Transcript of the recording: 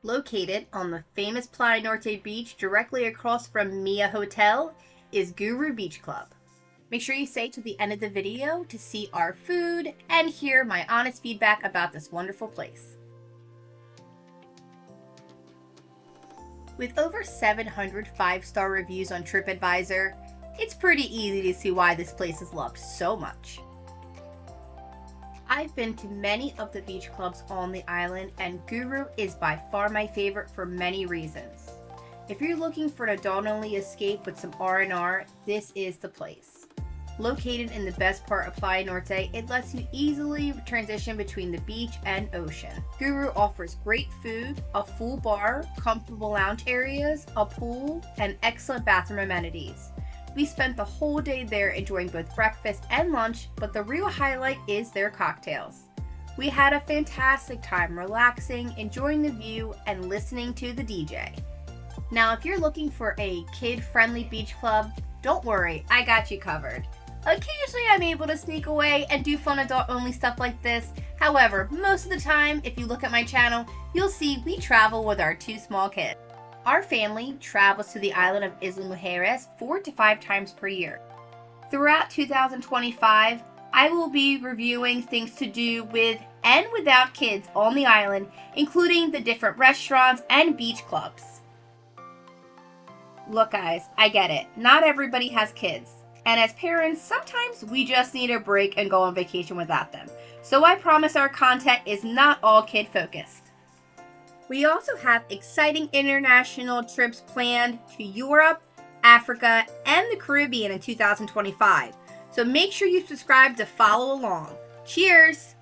Located on the famous Playa Norte beach directly across from Mia Hotel is Guru Beach Club. Make sure you stay to the end of the video to see our food and hear my honest feedback about this wonderful place. With over 700 5-star reviews on TripAdvisor, it's pretty easy to see why this place is loved so much. I've been to many of the beach clubs on the island, and Guru is by far my favorite for many reasons. If you're looking for an adult-only escape with some R&R, this is the place. Located in the best part of Playa Norte, it lets you easily transition between the beach and ocean. Guru offers great food, a full bar, comfortable lounge areas, a pool, and excellent bathroom amenities. We spent the whole day there enjoying both breakfast and lunch, but the real highlight is their cocktails. We had a fantastic time relaxing, enjoying the view, and listening to the DJ. Now, if you're looking for a kid-friendly beach club, don't worry, I got you covered. Occasionally I'm able to sneak away and do fun adult-only stuff like this. However, most of the time, if you look at my channel, you'll see we travel with our 2 small kids. Our family travels to the island of Isla Mujeres 4 to 5 times per year. Throughout 2025, I will be reviewing things to do with and without kids on the island, including the different restaurants and beach clubs. Look guys, I get it. Not everybody has kids. And as parents, sometimes we just need a break and go on vacation without them. So I promise our content is not all kid focused. We also have exciting international trips planned to Europe, Africa, and the Caribbean in 2025. So make sure you subscribe to follow along. Cheers!